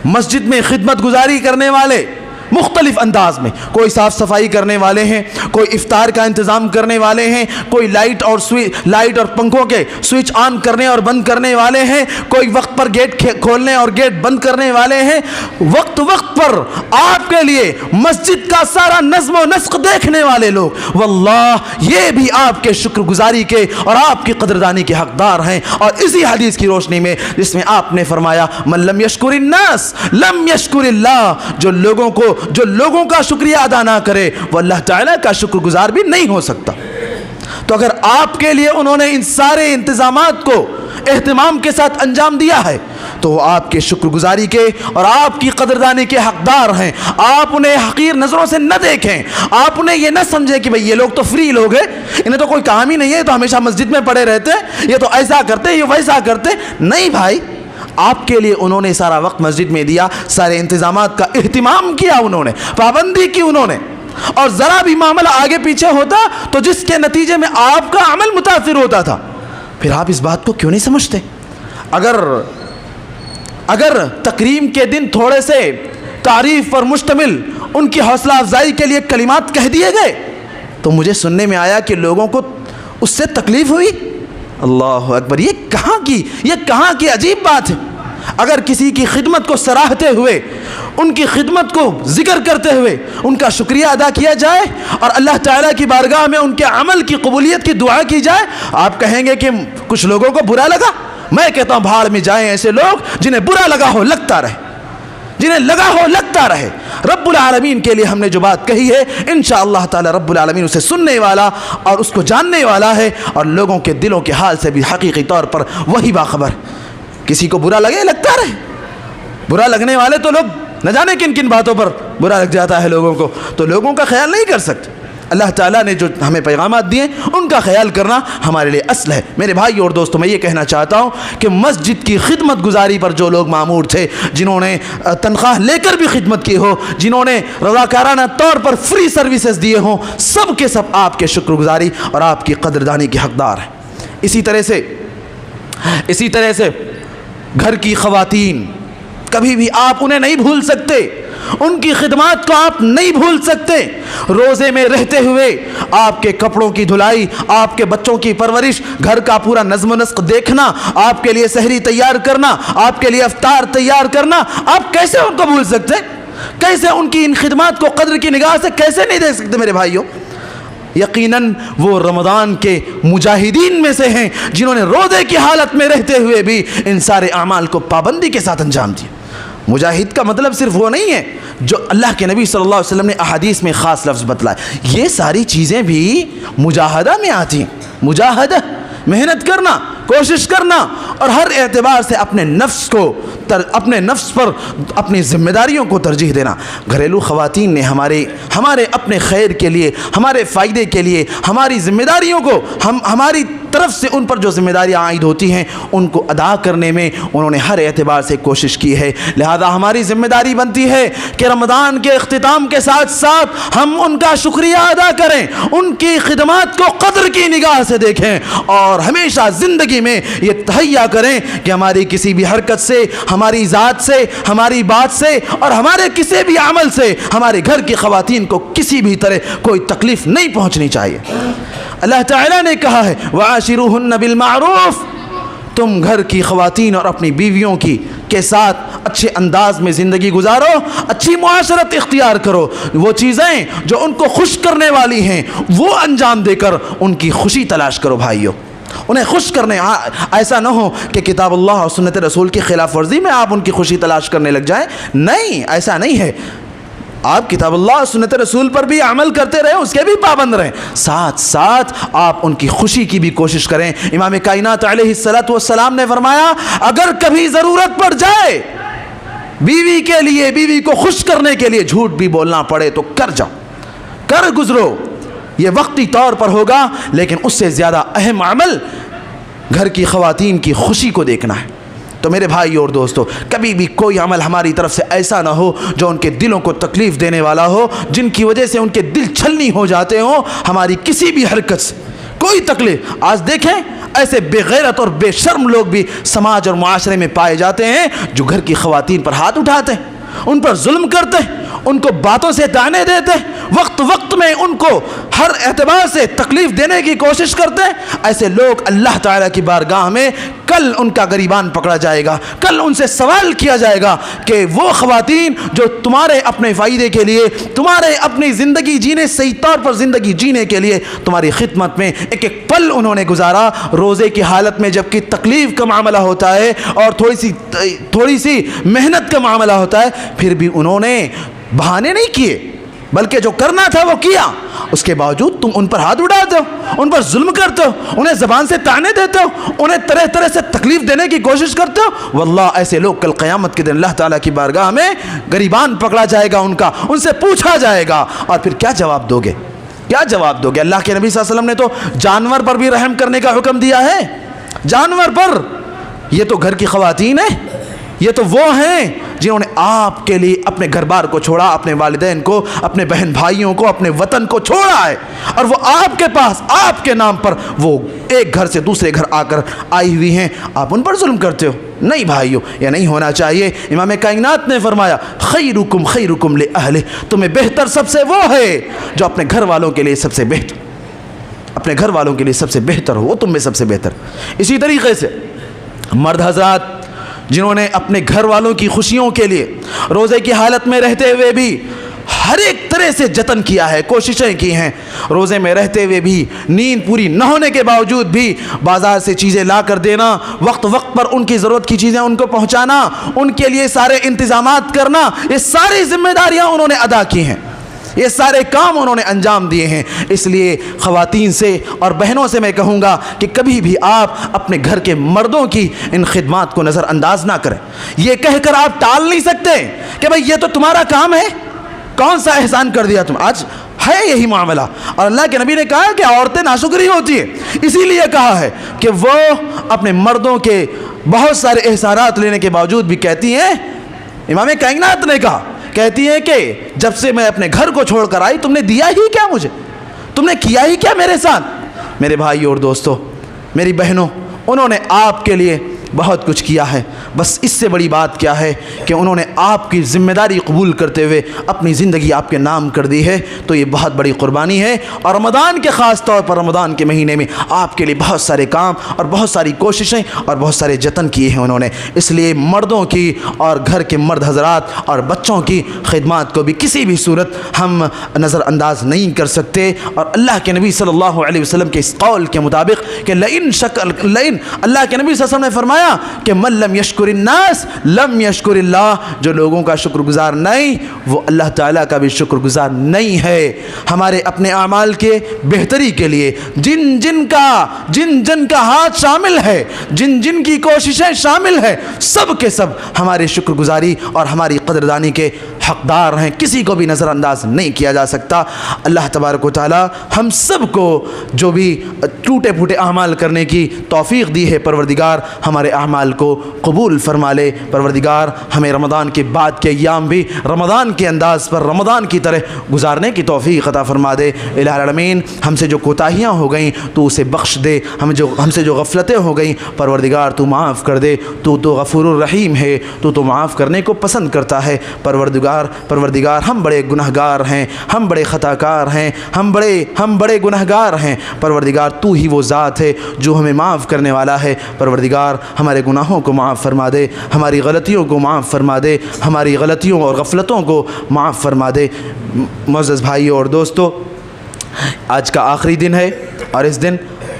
مسجد میں خدمت گزاری کرنے والے مختلف انداز میں، کوئی صاف صفائی کرنے والے ہیں، کوئی افطار کا انتظام کرنے والے ہیں، کوئی لائٹ اور پنکھوں کے سوئچ آن کرنے اور بند کرنے والے ہیں، کوئی وقت پر گیٹ کھولنے اور گیٹ بند کرنے والے ہیں، وقت پر آپ کے لیے مسجد کا سارا نظم و نسق دیکھنے والے لوگ، واللہ یہ بھی آپ کے شکر گزاری کے اور آپ کی قدردانی کے حقدار ہیں۔ اور اسی حدیث کی روشنی میں جس میں آپ نے فرمایا من لم یشکر الناس لم یشکر اللہ، جو لوگوں کا شکریہ ادا نہ کرے وہ اللہ تعالیٰ کا شکر گزار بھی نہیں ہو سکتا۔ تو اگر آپ کے لیے انہوں نے ان سارے انتظامات کو اہتمام کے ساتھ انجام دیا ہے تو وہ آپ کے شکر گزاری کے اور آپ کی قدردانی کے حقدار ہیں۔ آپ انہیں حقیر نظروں سے نہ دیکھیں، آپ انہیں یہ نہ سمجھیں کہ بھئی یہ لوگ تو فری لوگ ہیں، انہیں تو کوئی کام ہی نہیں ہے، تو ہمیشہ مسجد میں پڑے رہتے، یہ تو ایسا کرتے، یہ ویسا کرتے۔ نہیں بھائی، آپ کے لیے انہوں نے سارا وقت مسجد میں دیا، سارے انتظامات کا اہتمام کیا، انہوں نے پابندی کی انہوں نے، اور ذرا بھی معاملہ آگے پیچھے ہوتا تو جس کے نتیجے میں آپ کا عمل متاثر ہوتا تھا، پھر آپ اس بات کو کیوں نہیں سمجھتے؟ اگر تقریم کے دن تھوڑے سے تعریف پر مشتمل ان کی حوصلہ افزائی کے لیے کلمات کہہ دیے گئے تو مجھے سننے میں آیا کہ لوگوں کو اس سے تکلیف ہوئی۔ اللہ اکبر، یہ کہاں کی عجیب بات ہے۔ اگر کسی کی خدمت کو سراہتے ہوئے، ان کی خدمت کو ذکر کرتے ہوئے ان کا شکریہ ادا کیا جائے اور اللہ تعالیٰ کی بارگاہ میں ان کے عمل کی قبولیت کی دعا کی جائے، آپ کہیں گے کہ کچھ لوگوں کو برا لگا؟ میں کہتا ہوں بھاڑ میں جائیں ایسے لوگ جنہیں برا لگا ہو لگتا رہے، جنہیں لگا ہو لگتا رہے۔ رب العالمین کے لیے ہم نے جو بات کہی ہے انشاءاللہ تعالی رب العالمین اسے سننے والا اور اس کو جاننے والا ہے، اور لوگوں کے دلوں کے حال سے بھی حقیقی طور پر وہی باخبر۔ کسی کو برا لگے لگتا رہے، برا لگنے والے تو لوگ نہ جانے کن کن باتوں پر برا لگ جاتا ہے لوگوں کو، تو لوگوں کا خیال نہیں کر سکتے۔ اللہ تعالیٰ نے جو ہمیں پیغامات دیے ان کا خیال کرنا ہمارے لیے اصل ہے۔ میرے بھائی اور دوستوں، میں یہ کہنا چاہتا ہوں کہ مسجد کی خدمت گزاری پر جو لوگ مامور تھے، جنہوں نے تنخواہ لے کر بھی خدمت کی ہو، جنہوں نے رضاکارانہ طور پر فری سروسز دیے ہوں، سب کے سب آپ کے شکر گزاری اور آپ کی قدردانی کے حقدار ہیں۔ اسی طرح سے گھر کی خواتین، کبھی بھی آپ انہیں نہیں بھول سکتے، ان کی خدمات کو آپ نہیں بھول سکتے۔ روزے میں رہتے ہوئے آپ کے کپڑوں کی دھلائی، آپ کے بچوں کی پرورش، گھر کا پورا نظم و نسق دیکھنا، آپ کے لیے سحری تیار کرنا، آپ کے لیے افطار تیار کرنا، آپ کیسے ان کو بھول سکتے؟ کیسے ان کی ان خدمات کو قدر کی نگاہ سے کیسے نہیں دیکھ سکتے میرے بھائیوں؟ یقیناً وہ رمضان کے مجاہدین میں سے ہیں جنہوں نے روزے کی حالت میں رہتے ہوئے بھی ان سارے اعمال کو پابندی کے ساتھ انجام دیا۔ مجاہد کا مطلب صرف وہ نہیں ہے جو اللہ کے نبی صلی اللہ علیہ وسلم نے احادیث میں خاص لفظ بتلائے، یہ ساری چیزیں بھی مجاہدہ میں آتی ہیں۔ مجاہدہ، محنت کرنا، کوشش کرنا، اور ہر اعتبار سے اپنے نفس پر اپنی ذمہ داریوں کو ترجیح دینا۔ گھریلو خواتین نے ہمارے اپنے خیر کے لیے، ہمارے فائدے کے لیے، ہماری ذمہ داریوں کو ہماری طرف سے ان پر جو ذمہ داریاں عائد ہوتی ہیں ان کو ادا کرنے میں انہوں نے ہر اعتبار سے کوشش کی ہے۔ لہذا ہماری ذمہ داری بنتی ہے کہ رمضان کے اختتام کے ساتھ ساتھ ہم ان کا شکریہ ادا کریں، ان کی خدمات کو قدر کی نگاہ سے دیکھیں، اور ہمیشہ زندگی میں یہ تہیا کریں کہ ہماری کسی بھی حرکت سے، ہماری ذات سے، ہماری بات سے اور ہمارے کسی بھی عمل سے ہمارے گھر کی خواتین کو کسی بھی طرح کوئی تکلیف نہیں پہنچنی چاہیے۔ اللہ تعالیٰ نے کہا ہے وَعَاشِرُوهُنَّ بِالْمَعْرُوفِ، تم گھر کی خواتین اور اپنی بیویوں کے ساتھ اچھے انداز میں زندگی گزارو، اچھی معاشرت اختیار کرو، وہ چیزیں جو ان کو خوش کرنے والی ہیں وہ انجام دے کر ان کی خوشی تلاش کرو بھائیو، انہیں خوش کرنے۔ ایسا نہ ہو کہ کتاب اللہ اور سنت رسول کی خلاف ورزی میں آپ ان کی خوشی تلاش کرنے لگ جائیں، نہیں، ایسا نہیں ہے۔ آپ کتاب اللہ اور سنت رسول پر بھی عمل کرتے رہیں، اس کے بھی پابند رہیں، ساتھ ساتھ آپ ان کی خوشی کی بھی کوشش کریں۔ امام کائنات علیہ السلام نے فرمایا اگر کبھی ضرورت پڑ جائے بیوی کے لیے، بیوی کو خوش کرنے کے لیے جھوٹ بھی بولنا پڑے تو کر جاؤ، کر گزرو، یہ وقتی طور پر ہوگا، لیکن اس سے زیادہ اہم عمل گھر کی خواتین کی خوشی کو دیکھنا ہے۔ تو میرے بھائی اور دوستو، کبھی بھی کوئی عمل ہماری طرف سے ایسا نہ ہو جو ان کے دلوں کو تکلیف دینے والا ہو، جن کی وجہ سے ان کے دل چھلنی ہو جاتے ہوں، ہماری کسی بھی حرکت سے کوئی تکلیف۔ آج دیکھیں ایسے بے غیرت اور بے شرم لوگ بھی سماج اور معاشرے میں پائے جاتے ہیں جو گھر کی خواتین پر ہاتھ اٹھاتے ہیں، ان پر ظلم کرتے ہیں، ان کو باتوں سے طعنے دیتے ہیں، وقت میں ان کو ہر اعتبار سے تکلیف دینے کی کوشش کرتے ہیں۔ ایسے لوگ اللہ تعالیٰ کی بارگاہ میں کل ان کا گریبان پکڑا جائے گا، کل ان سے سوال کیا جائے گا کہ وہ خواتین جو تمہارے اپنے فائدے کے لیے، تمہارے اپنی زندگی جینے، صحیح طور پر زندگی جینے کے لیے تمہاری خدمت میں ایک ایک پل انہوں نے گزارا، روزے کی حالت میں جبکہ تکلیف کا معاملہ ہوتا ہے اور تھوڑی سی محنت کا معاملہ ہوتا ہے، پھر بھی انہوں نے بہانے نہیں کیے، بلکہ جو کرنا تھا وہ کیا۔ اس کے باوجود تم ان پر ہاتھ اٹھاتے ہو، ان پر ظلم کرتے ہو، انہیں زبان سے طعنے دیتے ہو، انہیں طرح طرح سے تکلیف دینے کی کوشش کرتے ہو۔ واللہ ایسے لوگ کل قیامت کے دن اللہ تعالیٰ کی بارگاہ میں گریبان پکڑا جائے گا ان کا، ان سے پوچھا جائے گا، اور پھر کیا جواب دو گے؟ کیا جواب دو گے؟ اللہ کے نبی صلی اللہ علیہ وسلم نے تو جانور پر بھی رحم کرنے کا حکم دیا ہے، جانور پر۔ یہ تو گھر کی خواتین ہیں، یہ تو وہ ہیں جنہوں نے آپ کے لیے اپنے گھر بار کو چھوڑا، اپنے والدین کو، اپنے بہن بھائیوں کو، اپنے وطن کو چھوڑا ہے، اور وہ آپ کے پاس آپ کے نام پر وہ ایک گھر سے دوسرے گھر آ کر آئی ہوئی ہیں، آپ ان پر ظلم کرتے ہو۔ نہیں بھائیو، یہ نہیں ہونا چاہیے۔ امام کائنات نے فرمایا خیرکم خیرکم لأہلہ، تمہیں بہتر سب سے وہ ہے جو اپنے گھر والوں کے لیے سب سے بہتر، اپنے گھر والوں کے لیے سب سے بہتر ہو، وہ تم میں سب سے بہتر۔ اسی طریقے سے مرد حضرات جنہوں نے اپنے گھر والوں کی خوشیوں کے لیے روزے کی حالت میں رہتے ہوئے بھی ہر ایک طرح سے جتن کیا ہے، کوششیں کی ہیں، روزے میں رہتے ہوئے بھی نیند پوری نہ ہونے کے باوجود بھی بازار سے چیزیں لا کر دینا، وقت پر ان کی ضرورت کی چیزیں ان کو پہنچانا، ان کے لیے سارے انتظامات کرنا، یہ ساری ذمہ داریاں انہوں نے ادا کی ہیں، یہ سارے کام انہوں نے انجام دیے ہیں۔ اس لیے خواتین سے اور بہنوں سے میں کہوں گا کہ کبھی بھی آپ اپنے گھر کے مردوں کی ان خدمات کو نظر انداز نہ کریں۔ یہ کہہ کر آپ ٹال نہیں سکتے کہ بھئی یہ تو تمہارا کام ہے، کون سا احسان کر دیا تم، آج ہے یہی معاملہ۔ اور اللہ کے نبی نے کہا ہے کہ عورتیں ناشکری ہوتی ہیں، اسی لیے کہا ہے کہ وہ اپنے مردوں کے بہت سارے احسانات لینے کے باوجود بھی کہتی ہیں، امام کائنات نے کہا، کہتی ہیں کہ جب سے میں اپنے گھر کو چھوڑ کر آئی تم نے دیا ہی کیا مجھے، تم نے کیا ہی کیا میرے ساتھ۔ میرے بھائی اور دوستو، میری بہنوں، انہوں نے آپ کے لیے بہت کچھ کیا ہے، بس اس سے بڑی بات کیا ہے کہ انہوں نے آپ کی ذمہ داری قبول کرتے ہوئے اپنی زندگی آپ کے نام کر دی ہے، تو یہ بہت بڑی قربانی ہے۔ اور رمضان کے خاص طور پر رمضان کے مہینے میں آپ کے لیے بہت سارے کام اور بہت ساری کوششیں اور بہت سارے جتن کیے ہیں انہوں نے، اس لیے مردوں کی اور گھر کے مرد حضرات اور بچوں کی خدمات کو بھی کسی بھی صورت ہم نظر انداز نہیں کر سکتے۔ اور اللہ کے نبی صلی اللہ علیہ وسلم کے اس قول کے مطابق کہ اللہ کے نبی صلی اللہ علیہ وسلم نے فرمایا کہ من لم یشکر الناس لم یشکر اللہ، جو لوگوں کا شکر گزار نہیں وہ اللہ تعالیٰ کا بھی شکر گزار نہیں ہے۔ ہمارے اپنے اعمال کے بہتری کے لیے جن جن کا ہاتھ شامل ہے، جن جن کی کوششیں شامل ہے، سب کے سب ہمارے شکر گزاری اور ہماری قدردانی کے حقدار ہیں، کسی کو بھی نظر انداز نہیں کیا جا سکتا۔ اللہ تبارک و تعالی ہم سب کو جو بھی ٹوٹے پھوٹے اعمال کرنے کی توفیق دی ہے، پروردگار ہمارے اعمال کو قبول فرما لے۔ پروردگار ہمیں رمضان کے بعد کے ایام بھی رمضان کے انداز پر رمضان کی طرح گزارنے کی توفیق عطا فرما دے۔ الہ العالمین ہم سے جو کوتاہیاں ہو گئیں تو اسے بخش دے، ہم سے جو غفلتیں ہو گئیں پروردگار تو معاف کر دے۔ تو غفور الرحیم ہے، تو معاف کرنے کو پسند کرتا ہے۔ پروردگار ہم بڑے گنہگار ہیں، ہم بڑے خطاکار ہیں، ہم بڑے گنہگار ہیں۔ پروردگار تو ہی وہ ذات ہے جو ہمیں معاف کرنے والا ہے۔ پروردگار ہمارے گناہوں کو معاف فرما دے، ہماری غلطیوں کو معاف فرما دے، ہماری غلطیوں اور غفلتوں کو معاف فرما دے۔ معزز بھائیو اور دوستو، آج کا آخری دن ہے اور اس دن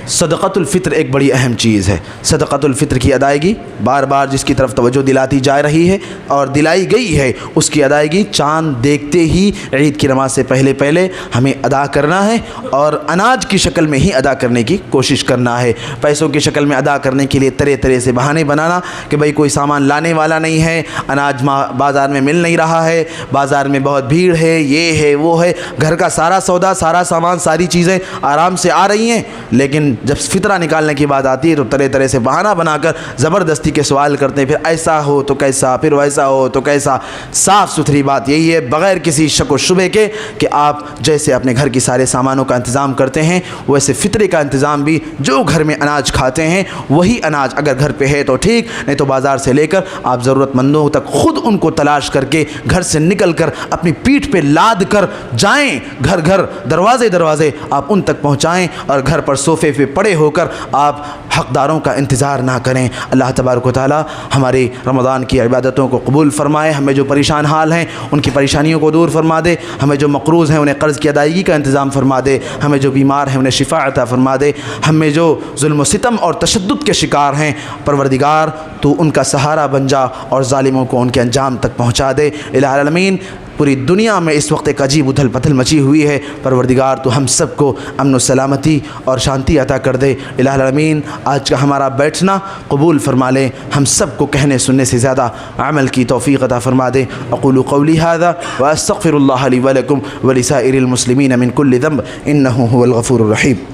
صدقۃ الفطر ایک بڑی اہم چیز ہے۔ صدقۃ الفطر کی ادائیگی بار بار جس کی طرف توجہ دلاتی جا رہی ہے اور دلائی گئی ہے، اس کی ادائیگی چاند دیکھتے ہی عید کی نماز سے پہلے ہمیں ادا کرنا ہے، اور اناج کی شکل میں ہی ادا کرنے کی کوشش کرنا ہے۔ پیسوں کی شکل میں ادا کرنے کے لیے طرح سے بہانے بنانا کہ بھئی کوئی سامان لانے والا نہیں ہے، اناج بازار میں مل نہیں رہا ہے، بازار میں بہت بھیڑ ہے، یہ ہے وہ ہے، گھر کا سارا سودا، سارا سامان، ساری چیزیں آرام سے آ رہی ہیں، لیکن جب فطرہ نکالنے کی بات آتی ہے تو طرح سے بہانہ بنا کر زبردستی کے سوال کرتے ہیں، پھر ایسا ہو تو کیسا، پھر ویسا ہو تو کیسا۔ صاف ستھری بات یہی ہے، بغیر کسی شک و شبے کے، کہ آپ جیسے اپنے گھر کی سارے سامانوں کا انتظام کرتے ہیں ویسے فطرے کا انتظام بھی، جو گھر میں اناج کھاتے ہیں وہی اناج اگر گھر پہ ہے تو ٹھیک، نہیں تو بازار سے لے کر آپ ضرورت مندوں تک خود ان کو تلاش کر کے گھر سے نکل کر اپنی پیٹھ پہ لاد کر جائیں، گھر دروازے آپ ان تک پہنچائیں، اور گھر پر صوفے پہ پڑے ہو کر آپ حقداروں کا انتظار نہ کریں۔ اللہ تبارک و تعالی ہماری رمضان کی عبادتوں کو قبول فرمائے، ہمیں جو پریشان حال ہیں ان کی پریشانیوں کو دور فرما دے، ہمیں جو مقروض ہیں انہیں قرض کی ادائیگی کا انتظام فرما دے، ہمیں جو بیمار ہیں انہیں شفا عطا فرما دے، ہمیں جو ظلم و ستم اور تشدد کے شکار ہیں پروردگار تو ان کا سہارا بن جا اور ظالموں کو ان کے انجام تک پہنچا دے۔ الہ العالمین پوری دنیا میں اس وقت ایک عجیب ادھل پتھل مچی ہوئی ہے، پروردگار تو ہم سب کو امن و سلامتی اور شانتی عطا کر دے۔ الہ العالمین آج کا ہمارا بیٹھنا قبول فرما لے، ہم سب کو کہنے سننے سے زیادہ عمل کی توفیق عطا فرما دے۔ اقول قولی ھذا واستغفر اللہ لی ولکم ولسائر المسلمین من کل ذنب انہ هو الغفور الرحیم۔